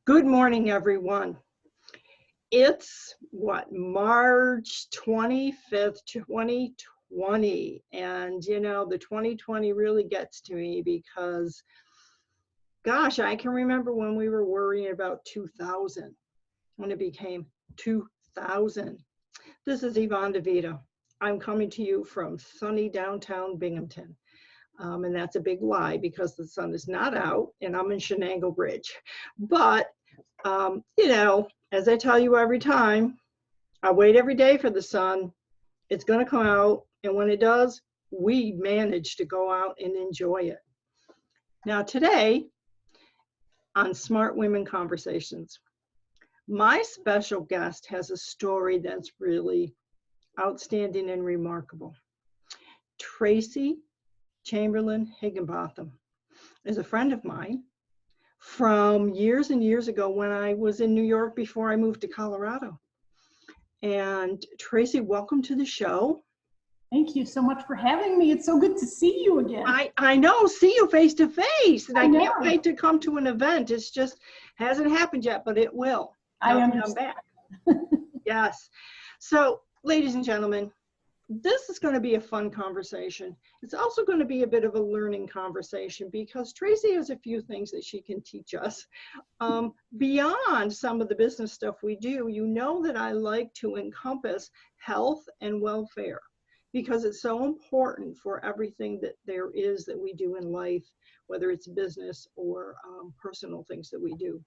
Good morning, everyone. It's March 25th, 2020. And the 2020 really gets to me because, gosh, I can remember when we were worrying about 2000, when it became 2000. This is Yvonne DeVito. I'm coming to you from sunny downtown Binghamton. And that's a big lie because the sun is not out and I'm in Shenango Bridge. But, as I tell you every time, I wait every day for the sun. It's going to come out. And when it does, we manage to go out and enjoy it. Now today on Smart Women Conversations, my special guest has a story that's really outstanding and remarkable. Tracy Chamberlain Higginbotham is a friend of mine from years and years ago when I was in New York before I moved to Colorado. And Tracy, welcome to the show. Thank you so much for having me. It's so good to see you again. I know, see you face to face. And I can't wait to come to an event. It's just hasn't happened yet, but it will. I understand. I'm back. Yes. So, ladies and gentlemen, this is going to be a fun conversation. It's also going to be a bit of a learning conversation because Tracy has a few things that she can teach us. Beyond some of the business stuff we do, you know that I like to encompass health and welfare because it's so important for everything that there is that we do in life, whether it's business or personal things that we do.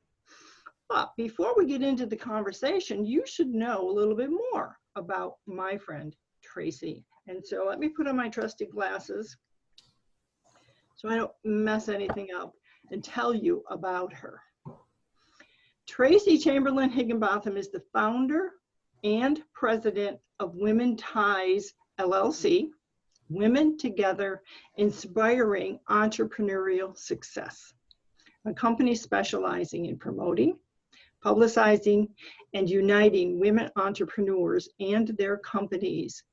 But before we get into the conversation, you should know a little bit more about my friend, Tracy. And so let me put on my trusty glasses so I don't mess anything up and tell you about her. Tracy Chamberlain Higginbotham is the founder and president of Women Ties LLC, Women Together Inspiring Entrepreneurial Success, a company specializing in promoting, publicizing, and uniting women entrepreneurs and their companies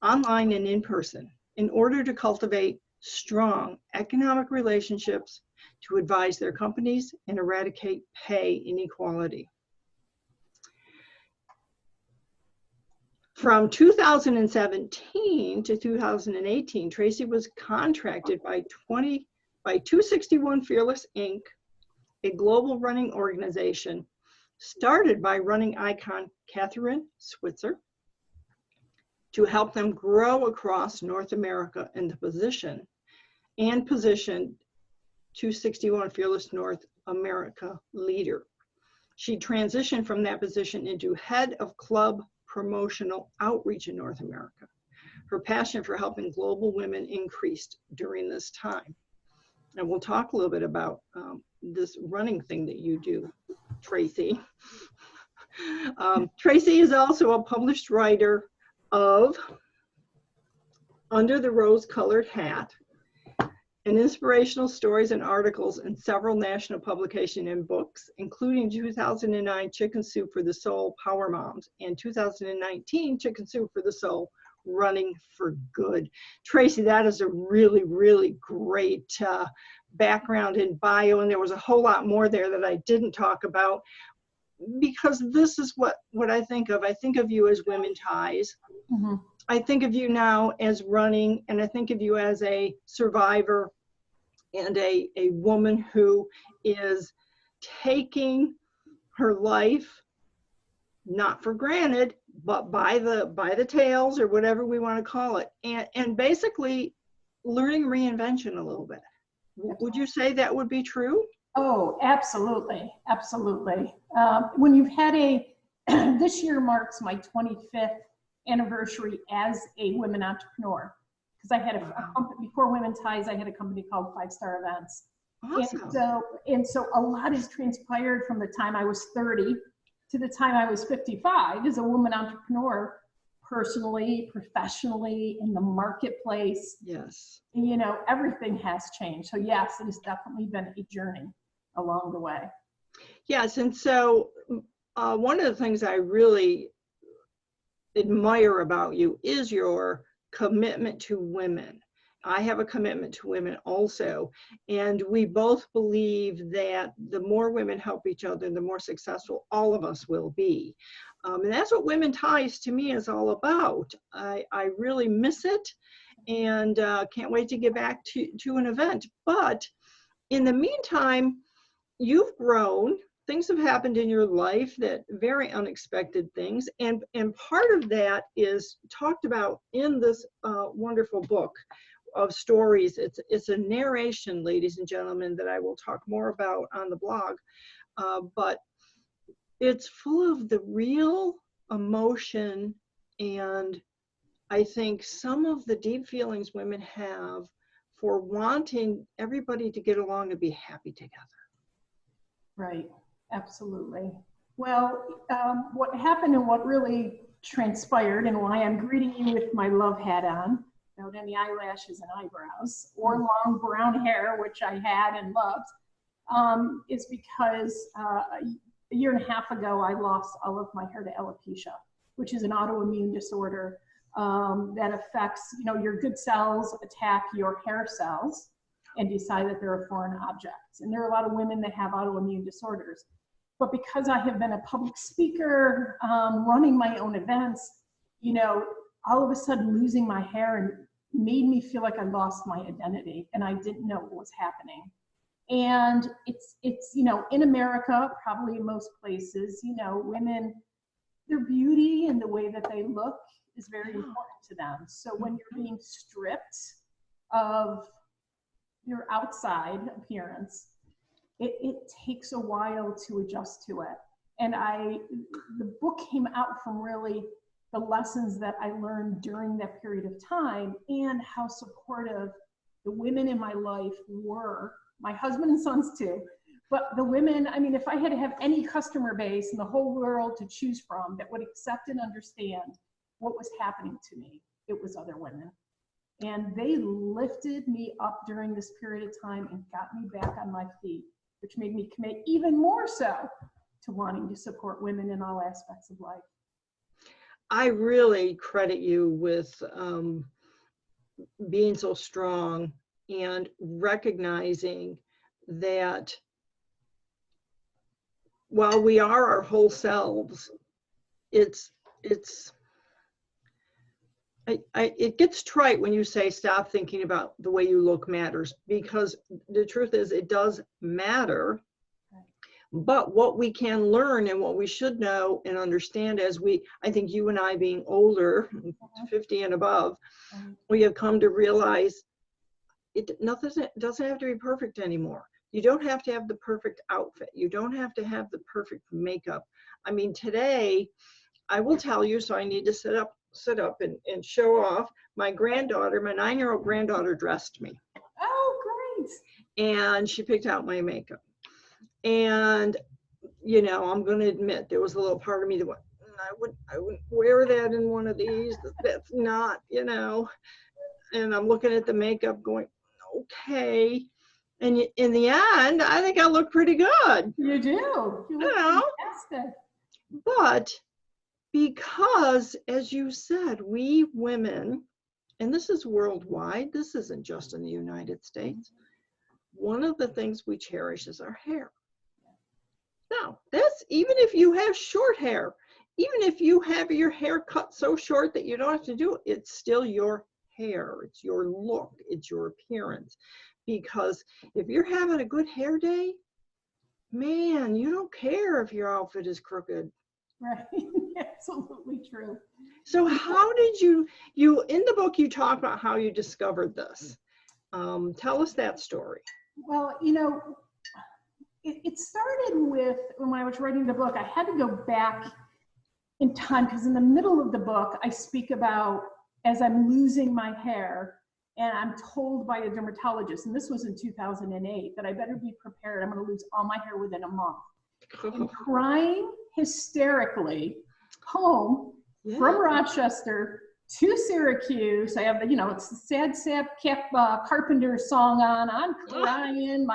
online and in person in order to cultivate strong economic relationships to advise their companies and eradicate pay inequality. From 2017 to 2018, Tracy was contracted by 261 Fearless Inc., a global running organization started by running icon Catherine Switzer, to help them grow across North America in the position 261 Fearless North America leader. She transitioned from that position into head of club promotional outreach in North America. Her passion for helping global women increased during this time. And we'll talk a little bit about this running thing that you do, Tracy. Tracy is also a published writer of Under the Rose-Colored Hat, and inspirational stories and articles in several national publications and books, including 2009 Chicken Soup for the Soul, Power Moms, and 2019 Chicken Soup for the Soul, Running for Good. Tracy, that is a really, really great background and bio, and there was a whole lot more there that I didn't talk about, because this is what I think of. I think of you as Women Ties. Mm-hmm. I think of you now as running, and I think of you as a survivor and a woman who is taking her life, not for granted, but by the tails, or whatever we want to call it, and basically learning reinvention a little bit. Would you say that would be true? Oh, absolutely. Absolutely. When you've had this year marks my 25th anniversary as a women entrepreneur, because I had a company, before Women Ties, I had a company called 5-Star Events. Awesome. And so a lot has transpired from the time I was 30 to the time I was 55 as a woman entrepreneur, personally, professionally, in the marketplace. Yes. Everything has changed. So yes, it has definitely been a journey along the way. Yes, and so one of the things I really admire about you is your commitment to women I have a commitment to women also. And we both believe that the more women help each other, the more successful all of us will be. And that's what Women Ties to me is all about. I really miss it, and can't wait to get back to an event. But in the meantime, you've grown. Things have happened in your life, that very unexpected things. And part of that is talked about in this wonderful book of stories. It's a narration, ladies and gentlemen, that I will talk more about on the blog. But it's full of the real emotion, and I think some of the deep feelings women have for wanting everybody to get along and be happy together. Right, absolutely. Well, what happened and what really transpired, and why I'm greeting you with my love hat on, without any eyelashes and eyebrows, or long brown hair, which I had and loved, is because a year and a half ago, I lost all of my hair to alopecia, which is an autoimmune disorder that affects, your good cells attack your hair cells and decide that they're foreign objects. And there are a lot of women that have autoimmune disorders. But because I have been a public speaker, running my own events, all of a sudden losing my hair made me feel like I lost my identity, and I didn't know what was happening. And it's in America, probably in most places, women, their beauty and the way that they look is very important to them. So when you're being stripped of your outside appearance, it takes a while to adjust to it. And the book came out from really the lessons that I learned during that period of time, and how supportive the women in my life were, my husband and sons too. But the women, if I had to have any customer base in the whole world to choose from that would accept and understand what was happening to me, it was other women. And they lifted me up during this period of time and got me back on my feet, which made me commit even more so to wanting to support women in all aspects of life. I really credit you with being so strong and recognizing that while we are our whole selves, it gets trite when you say stop thinking about the way you look matters, because the truth is it does matter. But what we can learn and what we should know and understand as I think you and I being older, 50 and above, we have come to realize nothing doesn't have to be perfect anymore. You don't have to have the perfect outfit. You don't have to have the perfect makeup. Today, I will tell you, so I need to sit up and show off. My 9-year-old granddaughter dressed me. Oh, great. And she picked out my makeup. And, I'm going to admit there was a little part of me that went, I wouldn't wear that in one of these. That's not, and I'm looking at the makeup going, okay. And in the end, I think I look pretty good. You do. You look fantastic. But because, as you said, we women, and this is worldwide, this isn't just in the United States, one of the things we cherish is our hair. Now, that's even if you have short hair, even if you have your hair cut so short that you don't have to do it, it's still your hair, it's your look, it's your appearance. Because if you're having a good hair day, man, you don't care if your outfit is crooked. Right, absolutely true. So how did you in the book, you talk about how you discovered this. Tell us that story. Well, it started with, when I was writing the book, I had to go back in time, because in the middle of the book, I speak about, as I'm losing my hair, and I'm told by a dermatologist, and this was in 2008, that I better be prepared. I'm going to lose all my hair within a month. And crying hysterically home from Rochester to Syracuse. I have it's the sad sap Cap Carpenter song on. I'm crying.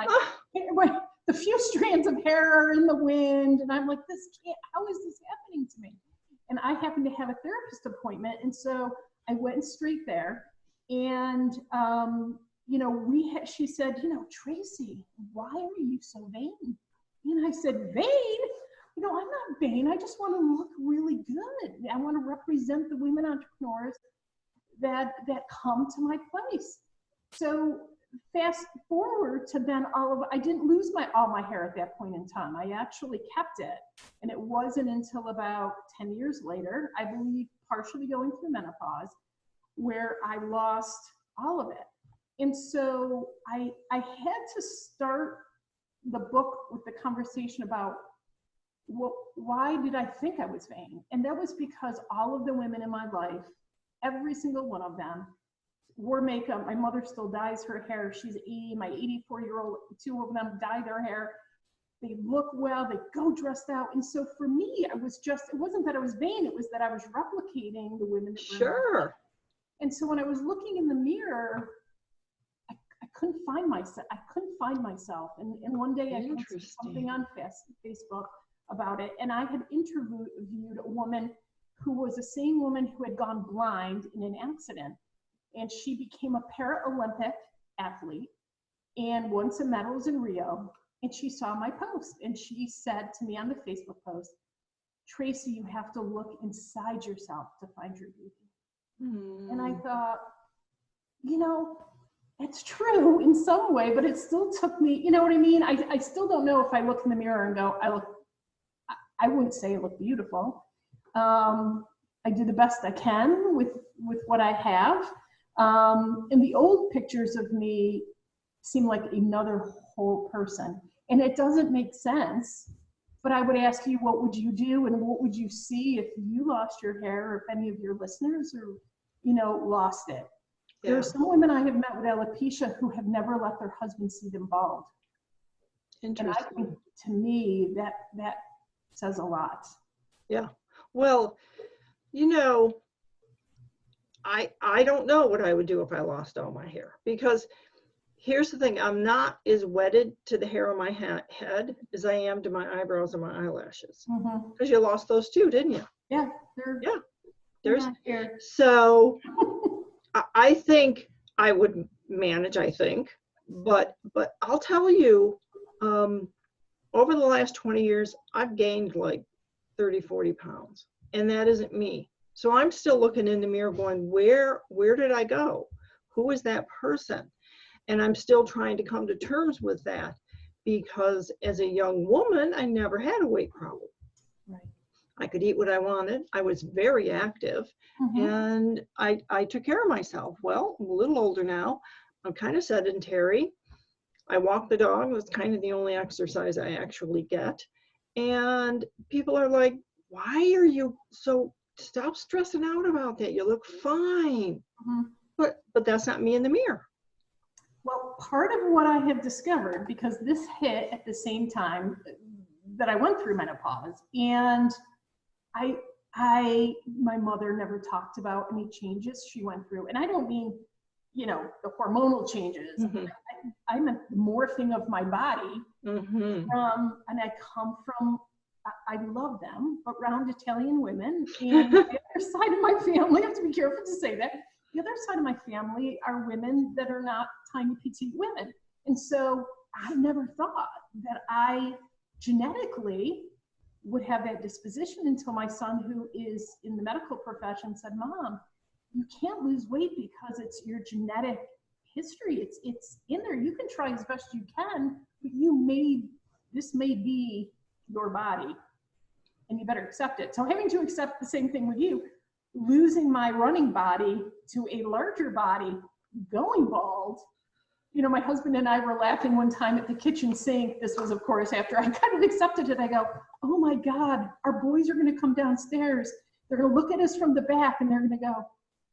The few strands of hair are in the wind, and I'm like, how is this happening to me? And I happened to have a therapist appointment, and so I went straight there. And, you know, she said, you know, Tracy, why are you so vain? And I said, vain? You know, I'm not vain. I just want to look really good. I want to represent the women entrepreneurs that come to my place. So fast forward to then I didn't lose all my hair at that point in time. I actually kept it. And it wasn't until about 10 years later, I believe partially going through menopause, where I lost all of it. And so I had to start the book with the conversation about, well, why did I think I was vain? And that was because all of the women in my life, every single one of them, wore makeup. My mother still dyes her hair. She's 80. My 84-year-old, two of them dye their hair. They look well. They go dressed out. And so for me, it wasn't that I was vain. It was that I was replicating the women that were in my life. And so when I was looking in the mirror, I couldn't find myself. And one day I posted something on Facebook about it. And I had interviewed a woman who was the same woman who had gone blind in an accident. And she became a Paralympic athlete and won some medals in Rio. And she saw my post and she said to me on the Facebook post, Tracy, you have to look inside yourself to find your beauty. And I thought, you know, it's true in some way, but it still took me, you know what I mean? I still don't know if I look in the mirror and go, I wouldn't say I look beautiful. I do the best I can with what I have. And the old pictures of me seem like another whole person. And it doesn't make sense, but I would ask you, what would you do and what would you see if you lost your hair, or if any of your listeners lost it? Yeah. There are some women I have met with alopecia who have never let their husband see them bald. Interesting. And I think, to me, that says a lot. Yeah. Well, you know, I don't know what I would do if I lost all my hair, because here's the thing, I'm not as wedded to the hair on my head as I am to my eyebrows and my eyelashes. Because you lost those too, didn't you? Yeah. So I think I would manage, but I'll tell you, over the last 20 years, I've gained like 30, 40 pounds, and that isn't me. So I'm still looking in the mirror going, where did I go? Who is that person? And I'm still trying to come to terms with that, because as a young woman, I never had a weight problem. Right. I could eat what I wanted. I was very active, and I took care of myself. Well, I'm a little older now. I'm kind of sedentary. I walk the dog. That's kind of the only exercise I actually get. And people are like, why are you so, stop stressing out about that. You look fine. But that's not me in the mirror. Well, part of what I have discovered, because this hit at the same time that I went through menopause, and my mother never talked about any changes she went through. And I don't mean, the hormonal changes. I meant the morphing of my body. And I come from, I love them, but round Italian women. And the other side of my family, I have to be careful to say that, the other side of my family are women that are not tiny, petite women. And so I never thought that I genetically would have that disposition until my son, who is in the medical profession, said, Mom, you can't lose weight because it's your genetic history. It's in there. You can try as best you can, but this may be your body, and you better accept it. So having to accept the same thing with you, losing my running body to a larger body, going bald. My husband and I were laughing one time at the kitchen sink. This was, of course, after I kind of accepted it. I go, oh my God, our boys are going to come downstairs. They're going to look at us from the back and they're going to go,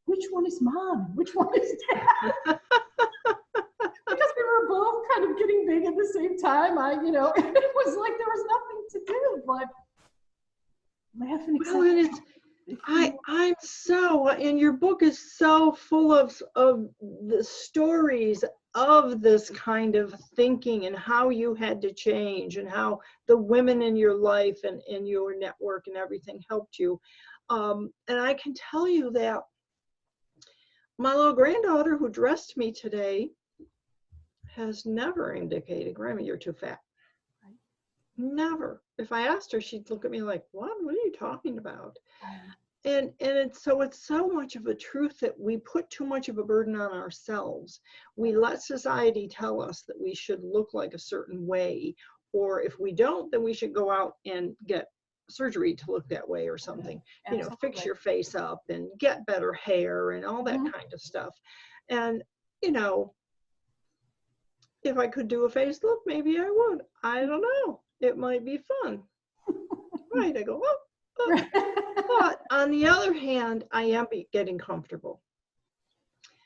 which one is Mom? Which one is Dad? Because we were both kind of getting big at the same time. It was like there was nothing to do but laugh and accept. Well, I'm so, and your book is so full of the stories of this kind of thinking and how you had to change and how the women in your life and in your network and everything helped you. And I can tell you that my little granddaughter who dressed me today has never indicated, Grandma, you're too fat. Right. Never. If I asked her, she'd look at me like, what are you talking about? Right. And it's so much of a truth that we put too much of a burden on ourselves. We let society tell us that we should look like a certain way, or if we don't, then we should go out and get surgery to look that way or something. You know, fix your face up and get better hair and all that kind of stuff. And, you know, if I could do a facelift, maybe I would. I don't know. It might be fun. Right. I go, oh. But on the other hand, I am getting comfortable.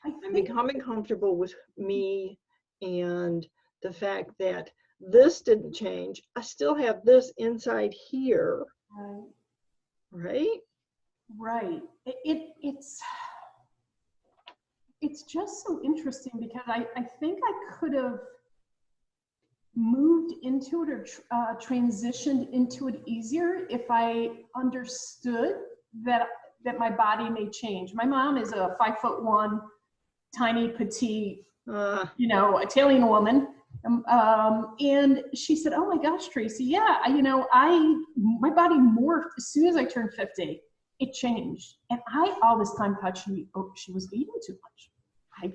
I'm becoming comfortable with me and the fact that this didn't change. I still have this inside here. Right? Right. It's just so interesting because I think I could have moved into it or transitioned into it easier if I understood that my body may change. My mom is a 5'1", tiny, petite, Italian woman. And she said, oh my gosh, Tracy, yeah, my body morphed as soon as I turned 50. It changed. And I all this time thought she was eating too much. I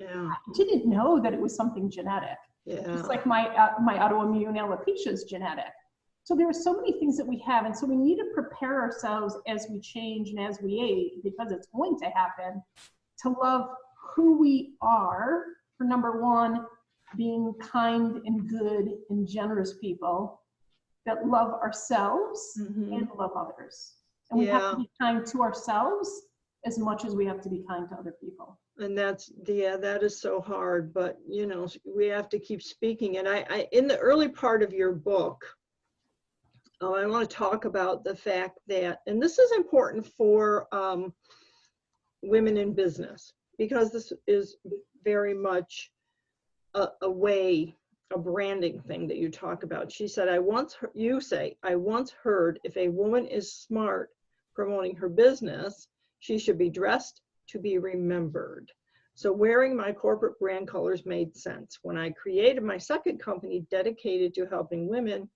didn't know that it was something genetic. Yeah. It's like my autoimmune alopecia is genetic. So there are so many things that we have. And so we need to prepare ourselves as we change and as we age, because it's going to happen, to love who we are, for number one, being kind and good and generous people that love ourselves and love others. And we have to be kind to ourselves as much as we have to be kind to other people. And that is so hard, but you know, we have to keep speaking. And I in the early part of your book, I want to talk about the fact that, and this is important for women in business, because this is very much a branding thing that you talk about. She said, I once heard if a woman is smart promoting her business, she should be dressed to be remembered. So wearing my corporate brand colors made sense. When I created my second company dedicated to helping women,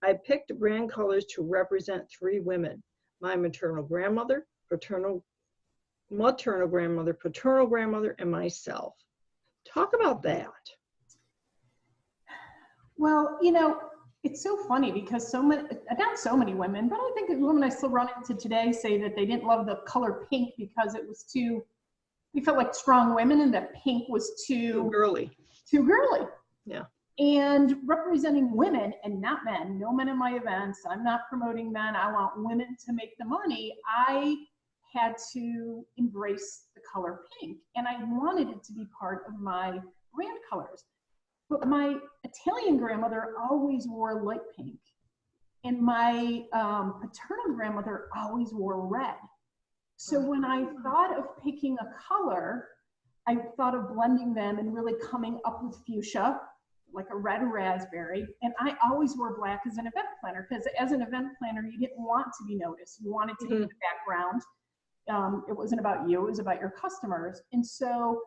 I picked brand colors to represent three women: my maternal grandmother, paternal grandmother, and myself. Talk about that. Well, it's so funny because not so many women, but I think the women I still run into today say that they didn't love the color pink because we felt like strong women and that pink was too girly. Yeah. And representing women and not men, no men in my events. I'm not promoting men. I want women to make the money. I had to embrace the color pink, and I wanted it to be part of my brand colors. But my Italian grandmother always wore light pink, and my paternal grandmother always wore red. So when I thought of picking a color, I thought of blending them and really coming up with fuchsia, like a red raspberry. And I always wore black as an event planner, because as an event planner, you didn't want to be noticed. You wanted to be in the background. It wasn't about you, it was about your customers. And so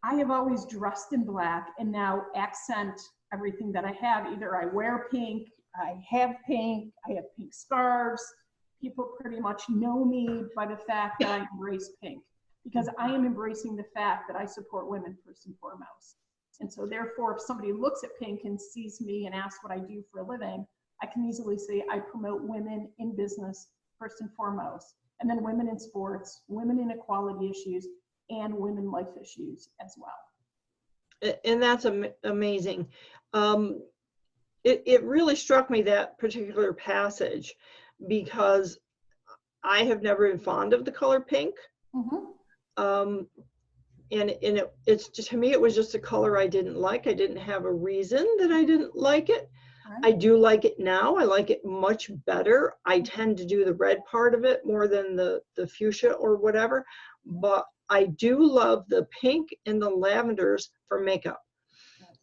I have always dressed in black and now accent everything that I have. Either I wear pink, I have pink scarves. People pretty much know me by the fact that I embrace pink, because I am embracing the fact that I support women first and foremost. And so therefore, if somebody looks at pink and sees me and asks what I do for a living, I can easily say I promote women in business first and foremost, and then women in sports, women in equality issues, and women life issues as well. And that's amazing. It really struck me, that particular passage, because I have never been fond of the color pink. And it's just, to me, it was just a color I didn't like. I didn't have a reason that I didn't like it. I do like it now. I like it much better. I tend to do the red part of it more than the fuchsia or whatever. But I do love the pink and the lavenders for makeup.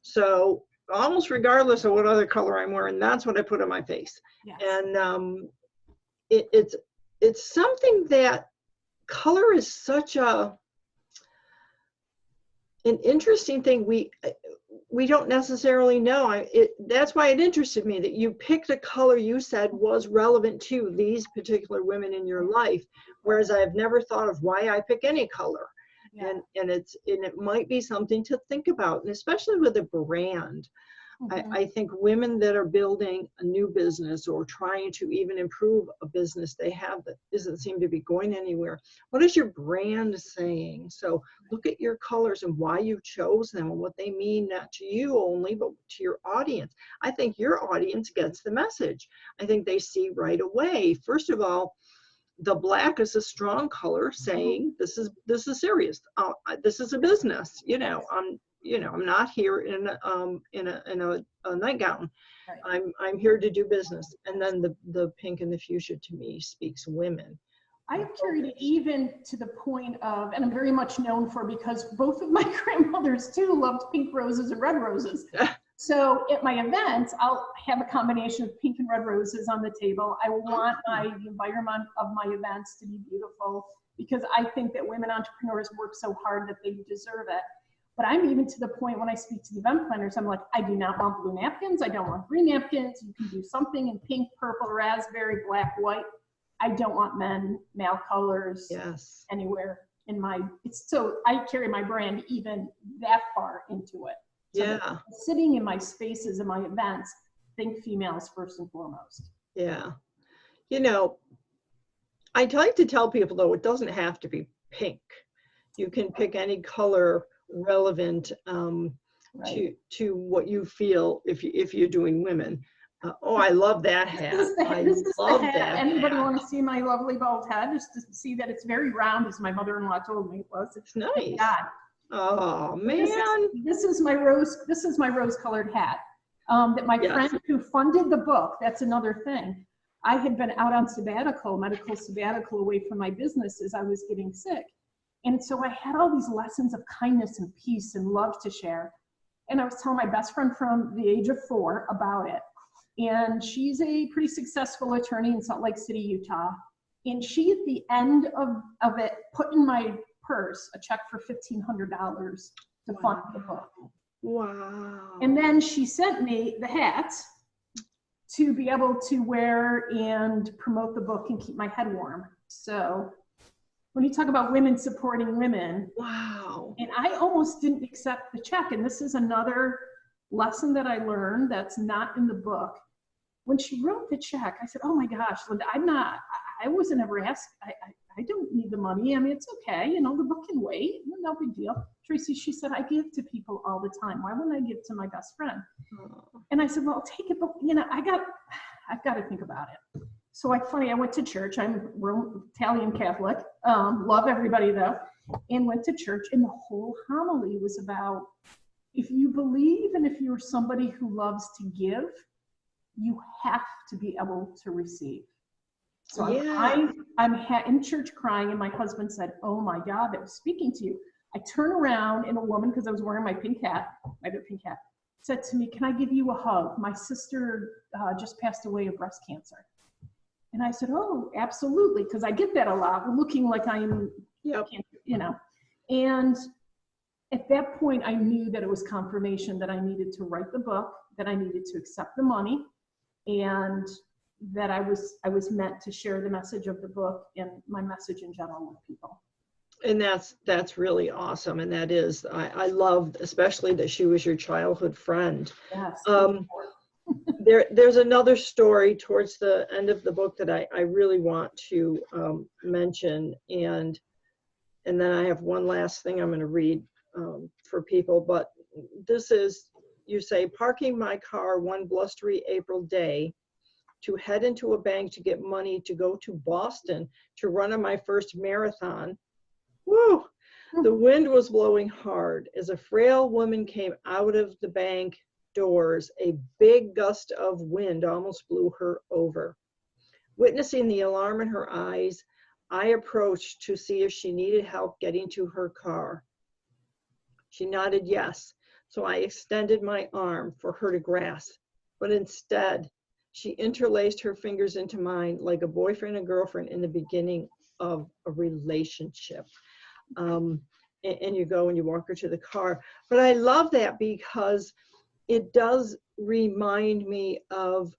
So almost regardless of what other color I'm wearing, that's what I put on my face. Yes. And it's something that color is such a an interesting thing we don't necessarily know. That's why it interested me that you picked a color you said was relevant to these particular women in your life, whereas I've never thought of why I pick any color. Yeah. And it might be something to think about, and especially with a brand. I think women that are building a new business or trying to even improve a business they have that doesn't seem to be going anywhere, what is your brand saying? So look at your colors and why you chose them and what they mean, not to you only, but to your audience. I think your audience gets the message. I think they see right away. First of all, the black is a strong color saying this is serious. This is a business. I'm not here in a nightgown. Right. I'm here to do business. And then the pink and the fuchsia to me speaks women. I've carried it even to the point of, and I'm very much known for, because both of my grandmothers too loved pink roses and red roses. So at my events, I'll have a combination of pink and red roses on the table. I want the environment of my events to be beautiful, because I think that women entrepreneurs work so hard that they deserve it. But I'm even to the point when I speak to the event planners, I'm like, I do not want blue napkins. I don't want green napkins. You can do something in pink, purple, raspberry, black, white. I don't want male colors anywhere in my, so I carry my brand even that far into it. So sitting in my spaces and my events, think females first and foremost. Yeah. I'd like to tell people, though, it doesn't have to be pink. You can pick any color relevant to what you feel if you're doing women. I love that hat. I love that. Anybody want to see my lovely bald head? Just to see that it's very round, as my mother-in-law told me it was. It's nice. God. Oh man! This is my rose-colored hat. That my friend who funded the book. That's another thing. I had been out on medical sabbatical, away from my business as I was getting sick, and so I had all these lessons of kindness and peace and love to share. And I was telling my best friend from the age of 4 about it. And she's a pretty successful attorney in Salt Lake City, Utah. And she, at the end of it, put in my purse a check for $1,500 to fund the book. Wow. And then she sent me the hat to be able to wear and promote the book and keep my head warm. So when you talk about women supporting women, wow. And I almost didn't accept the check. And this is another lesson that I learned that's not in the book. When she wrote the check, I said, oh my gosh, Linda, I wasn't ever asked. I don't need the money. I mean, it's okay. The book can wait. No big deal. Tracy, she said, I give to people all the time. Why wouldn't I give to my best friend? And I said, well, I'll take it, but I've got to think about it. So I went to church. I'm Italian Catholic. Love everybody though. And went to church, and the whole homily was about, if you believe and if you're somebody who loves to give, you have to be able to receive. So I'm in church crying, and my husband said, oh my God, that was speaking to you. I turn around, and a woman, because I was wearing my pink hat, said to me, can I give you a hug? My sister just passed away of breast cancer. And I said, oh, absolutely, because I get that a lot, looking like I'm, And at that point, I knew that it was confirmation that I needed to write the book, that I needed to accept the money, and that I was meant to share the message of the book and my message in general with people. And that's really awesome. And that is, I loved, especially that she was your childhood friend. Yes. There's another story towards the end of the book that I really want to mention, and then I have one last thing I'm going to read for people. But this is, you say, parking my car one blustery April day to head into a bank to get money to go to Boston to run on my first marathon. Woo! The wind was blowing hard. As a frail woman came out of the bank doors, a big gust of wind almost blew her over. Witnessing the alarm in her eyes, I approached to see if she needed help getting to her car. She nodded yes, so I extended my arm for her to grasp, but instead, she interlaced her fingers into mine like a boyfriend and girlfriend in the beginning of a relationship. and you go and you walk her to the car. But I love that because it does remind me of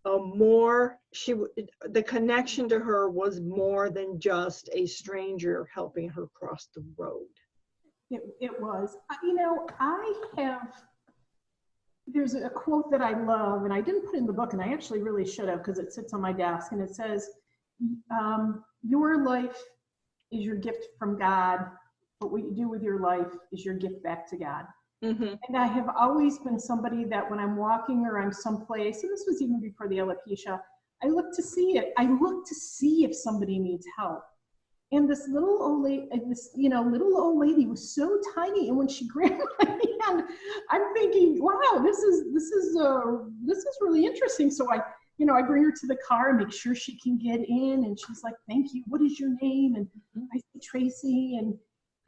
the connection to her was more than just a stranger helping her cross the road. It was. You know, there's a quote that I love, and I didn't put it in the book, and I actually really should have, because it sits on my desk, and it says, your life is your gift from God, but what you do with your life is your gift back to God. Mm-hmm. And I have always been somebody that when I'm walking or I'm someplace, and this was even before the alopecia, I look to see it. I look to see if somebody needs help. And this little old lady, little old lady was so tiny, and when she grabbed my hand, I'm thinking, wow, this is really interesting. So I bring her to the car and make sure she can get in, and she's like, thank you. What is your name? And I say, Tracy. And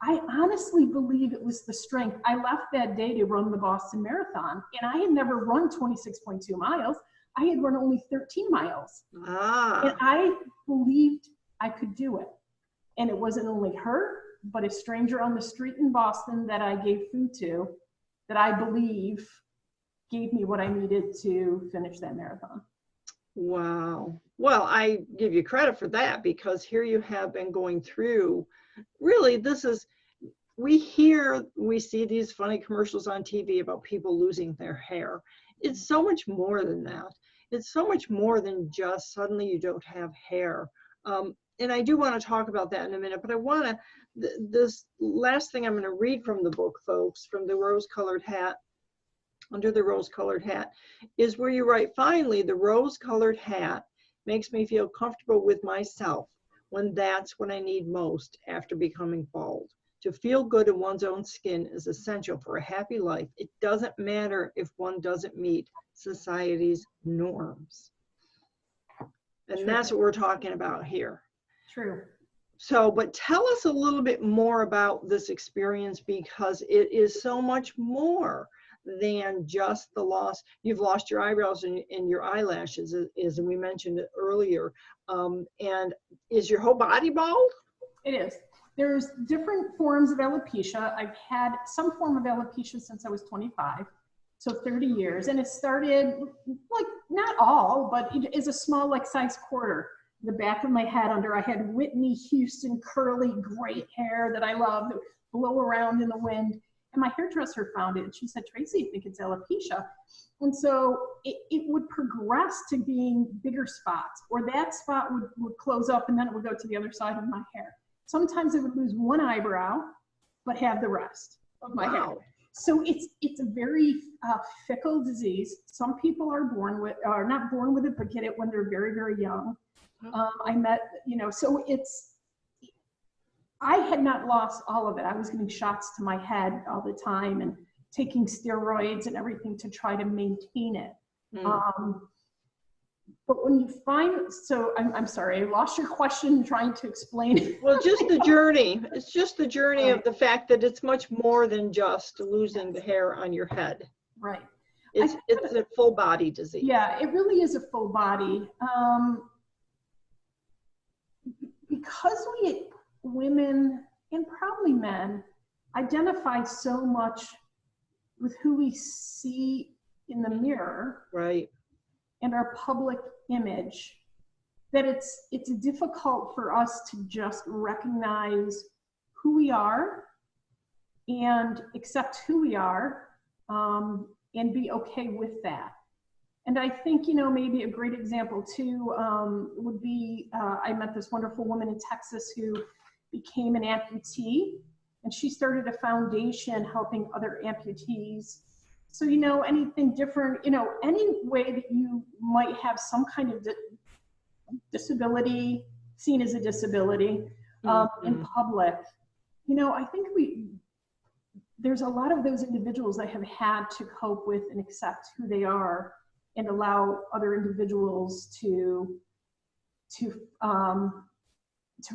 I honestly believe it was the strength. I left that day to run the Boston Marathon, and I had never run 26.2 miles. I had run only 13 miles. And I believed I could do it. And it wasn't only her, but a stranger on the street in Boston that I gave food to, that I believe gave me what I needed to finish that marathon. Wow. Well, I give you credit for that, because here you have been going through, really, we see these funny commercials on TV about people losing their hair. It's so much more than that. It's so much more than just suddenly you don't have hair. And I do want to talk about that in a minute, but I want to, this last thing I'm going to read from the book, folks, from the rose-colored hat, under the rose-colored hat, is where you write, finally, the rose-colored hat makes me feel comfortable with myself when that's what I need most after becoming bald. To feel good in one's own skin is essential for a happy life. It doesn't matter if one doesn't meet society's norms. And True. That's what we're talking about here. True. So, but tell us a little bit more about this experience, because it is so much more than just the loss. You've lost your eyebrows and your eyelashes, as we mentioned earlier. And is your whole body bald? It is. There's different forms of alopecia. I've had some form of alopecia since I was 25, so 30 years. And it started, like, not all, but it is a small, like, size quarter. The back of my head I had Whitney Houston curly great hair that I loved, that would blow around in the wind. And my hairdresser found it, and she said, Tracy, I think it's alopecia. And so it would progress to being bigger spots, or that spot would close up and then it would go to the other side of my hair. Sometimes I would lose one eyebrow, but have the rest of my hair. So it's a very fickle disease. Some people are not born with it, but get it when they're very, very young. I had not lost all of it. I was getting shots to my head all the time and taking steroids and everything to try to maintain it. But when you find, so I'm sorry, I lost your question trying to explain it. Well, just the journey. It's just the journey of the fact that it's much more than just losing the hair on your head. Right. It's a full body disease. Yeah, it really is a full body. Because women, and probably men, identify so much with who we see in the mirror, right, and our public image, that it's difficult for us to just recognize who we are and accept who we are, and be okay with that. And I think, maybe a great example too would be, I met this wonderful woman in Texas who became an amputee, and she started a foundation helping other amputees. So, anything different, any way that you might have some kind of disability, seen as a disability in public, I think there's a lot of those individuals that have had to cope with and accept who they are and allow other individuals to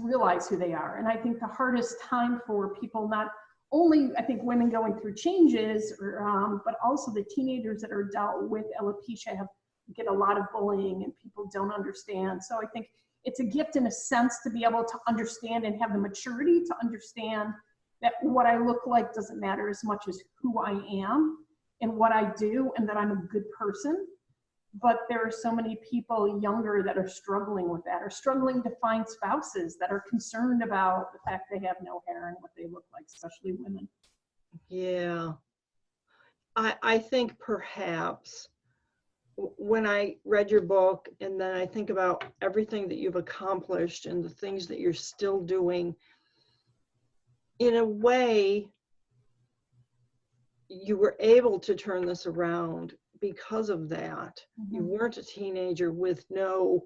realize who they are. And I think the hardest time for people, not only, I think, women going through changes, but also the teenagers that are dealt with alopecia get a lot of bullying and people don't understand. So I think it's a gift in a sense to be able to understand and have the maturity to understand that what I look like doesn't matter as much as who I am and what I do, and that I'm a good person. But there are so many people younger that are struggling with that, are struggling to find spouses that are concerned about the fact they have no hair and what they look like, especially women. Yeah. I think perhaps when I read your book, and then I think about everything that you've accomplished and the things that you're still doing, in a way, you were able to turn this around because of that. Mm-hmm. You weren't a teenager with no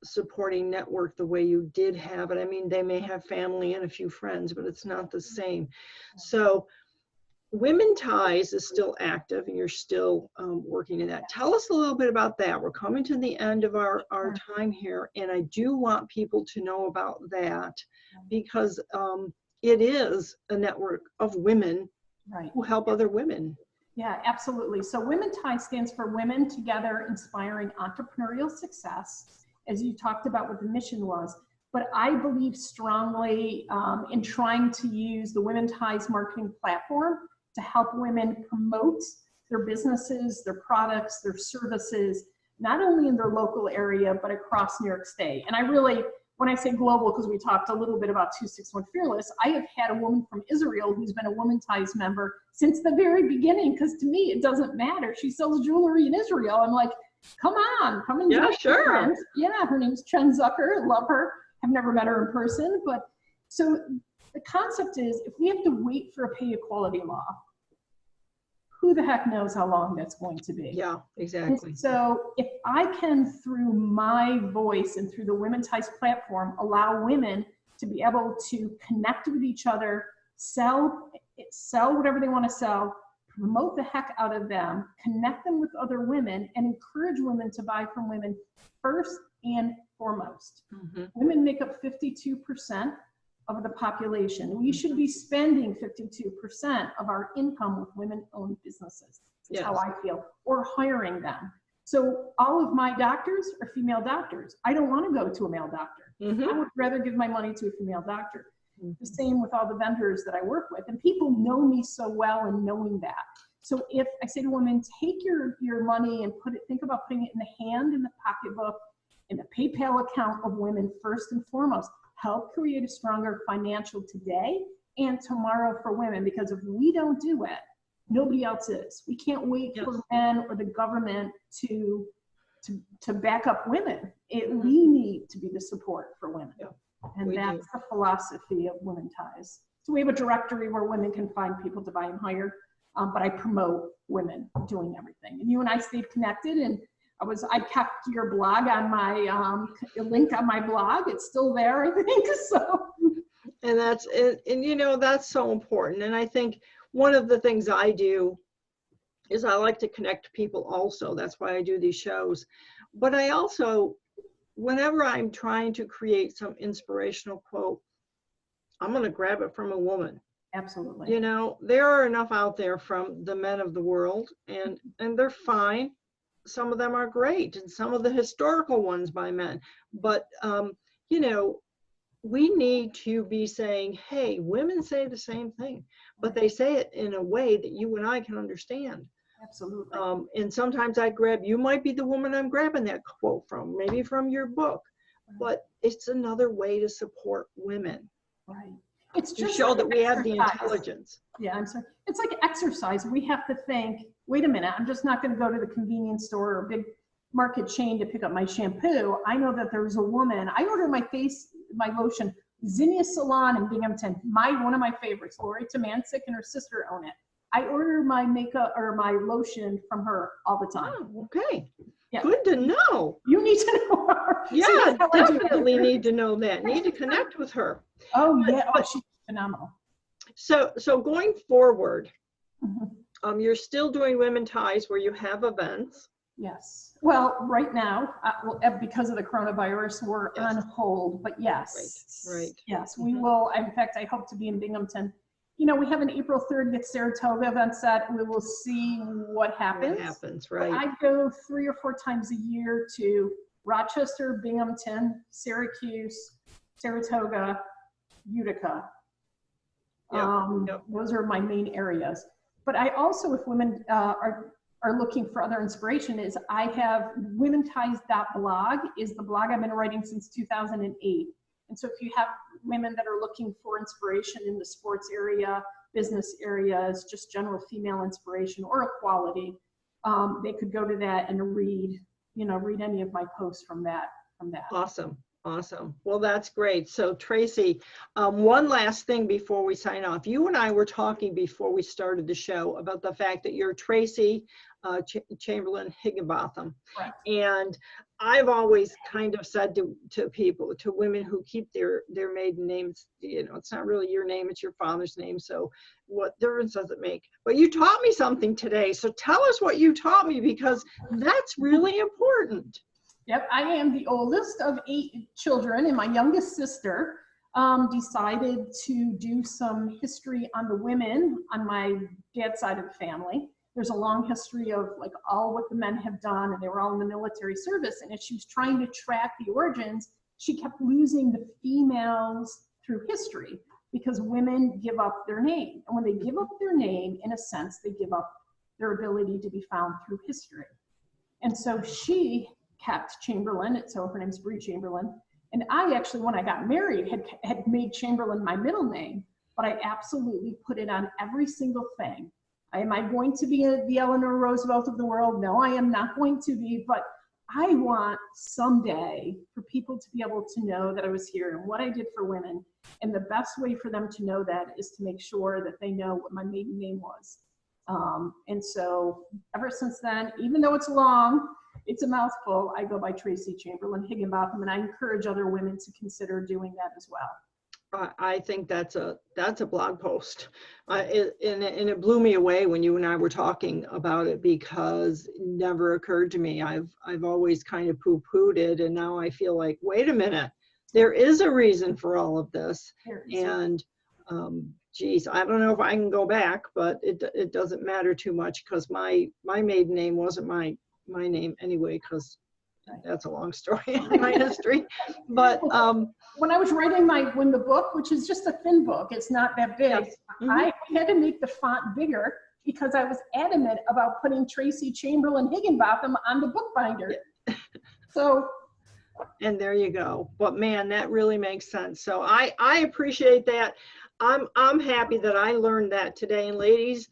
supporting network the way you did have it. I mean, they may have family and a few friends, but it's not the same. So Women Ties is still active, and you're still working in that. Tell us a little bit about that. We're coming to the end of our time here, and I do want people to know about that, because it is a network of women who help other women. Yeah, absolutely. So Women Ties stands for Women Together Inspiring Entrepreneurial Success, as you talked about what the mission was. But I believe strongly in trying to use the Women Ties marketing platform to help women promote their businesses, their products, their services, not only in their local area, but across New York State. And I really, when I say global, because we talked a little bit about 261 Fearless, I have had a woman from Israel who's been a Women Ties member since the very beginning, because to me, it doesn't matter. She sells jewelry in Israel. I'm like, come on, come and yeah, sure. Yeah, her name's Chen Zucker. Love her. I've never met her in person. But so the concept is, if we have to wait for a pay equality law, who the heck knows how long that's going to be? Yeah, exactly. And so if I can, through my voice and through the Women Ties platform, allow women to be able to connect with each other, sell whatever they want to sell, promote the heck out of them, connect them with other women, and encourage women to buy from women first and foremost. Mm-hmm. Women make up 52% of the population. We should be spending 52% of our income with women-owned businesses. That's how I feel, or hiring them. So all of my doctors are female doctors. I don't want to go to a male doctor. Mm-hmm. I would rather give my money to a female doctor. Mm-hmm. The same with all the vendors that I work with. And people know me so well in knowing that. So if I say to women, take your money and think about putting it in the hand, in the pocketbook, in the PayPal account of women first and foremost, help create a stronger financial today and tomorrow for women. Because if we don't do it, nobody else is. We can't wait for men or the government to back up women. We need to be the support for women. Yeah, and that's the philosophy of Women Ties. So we have a directory where women can find people to buy and hire, but I promote women doing everything. And you and I stayed connected, and I kept your blog on my link on my blog. It's still there, I think. So, and that's it. And you know, that's so important. And I think one of the things I do is I like to connect people also. That's why I do these shows. But I also, whenever I'm trying to create some inspirational quote, I'm going to grab it from a woman. Absolutely. You know, there are enough out there from the men of the world, and they're fine. Some of them are great, and some of the historical ones by men. But, you know, we need to be saying, hey, women say the same thing, but they say it in a way that you and I can understand. Absolutely. And sometimes you might be the woman I'm grabbing that quote from, maybe from your book, but it's another way to support women. Right. It's to just show like that we exercise. have the intelligence. Yeah, I'm sorry. It's like exercise. We have to think, wait a minute, I'm just not going to go to the convenience store or big market chain to pick up my shampoo. I know that there's a woman. I order my lotion, Zinnia Salon in Binghamton. One of my favorites, Lori Tomancic and her sister own it. I order my makeup or my lotion from her all the time. Oh, okay. Yeah. Good to know. You need to know her. Yeah, definitely need to know that. Need to connect with her. Oh, yeah. Oh, she's phenomenal. So going forward, you're still doing Women Ties where you have events. Yes. Well, right now, because of the coronavirus, we're on hold. But yes. Right. Yes, we will. In fact, I hope to be in Binghamton. You know, we have an April 3rd at Saratoga event set. We will see what happens. What happens, right. But I go 3 or 4 times a year to Those are my main areas. But I also, if women are looking for other inspiration, is I have womenties.blog is the blog I've been writing since 2008. And so if you have women that are looking for inspiration in the sports area, business areas, just general female inspiration or equality, they could go to that and read any of my posts from that. Awesome. Awesome. Well, that's great. So Tracy, one last thing before we sign off. You and I were talking before we started the show about the fact that you're Tracy Chamberlain Higginbotham. Right. And I've always kind of said to people, to women who keep their maiden names, it's not really your name, it's your father's name. So what difference does it make? But you taught me something today. So tell us what you taught me, because that's really important. Yep, I am the oldest of 8 children, and my youngest sister decided to do some history on the women on my dad's side of the family. There's a long history of like all what the men have done, and they were all in the military service. And as she was trying to track the origins, she kept losing the females through history because women give up their name. And when they give up their name, in a sense, they give up their ability to be found through history. And so she kept Chamberlin, so her name's Bree Chamberlain. And I actually, when I got married, had made Chamberlin my middle name, but I absolutely put it on every single thing. Am I going to be the Eleanor Roosevelt of the world? No, I am not going to be, but I want someday for people to be able to know that I was here and what I did for women. And the best way for them to know that is to make sure that they know what my maiden name was. And so ever since then, even though it's long, it's a mouthful, I go by Tracy Chamberlain Higginbotham, and I encourage other women to consider doing that as well. I think that's a blog post, and it blew me away when you and I were talking about it, because it never occurred to me. I've always kind of poo-pooed it, and now I feel like, wait a minute, there is a reason for all of this. And geez, I don't know if I can go back, but it doesn't matter too much, because my maiden name wasn't my name anyway, because that's a long story in my history. But when I was writing the book, which is just a thin book, it's not that big, yes. I had to make the font bigger because I was adamant about putting Tracy Chamberlain Higginbotham on the bookbinder. So, and there you go. But man, that really makes sense. So I appreciate that. I'm happy that I learned that today. And ladies,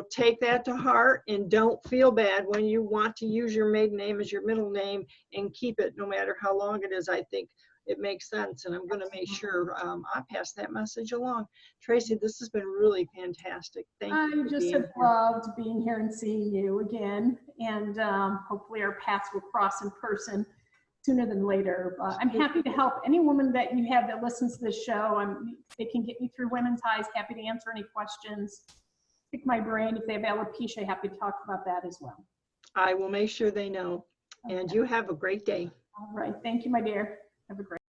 take that to heart and don't feel bad when you want to use your maiden name as your middle name, and keep it no matter how long it is. I think it makes sense, and I'm going to make sure I pass that message along. Tracy, this has been really fantastic. Thank you. I just have loved being here and seeing you again, and hopefully our paths will cross in person sooner than later. I'm happy to help any woman that you have that listens to this show. They can get me through Women's Ties. Happy to answer any questions. Pick my brain. If they have alopecia, happy to talk about that as well. I will make sure they know. Okay. And you have a great day. All right. Thank you, my dear. Have a great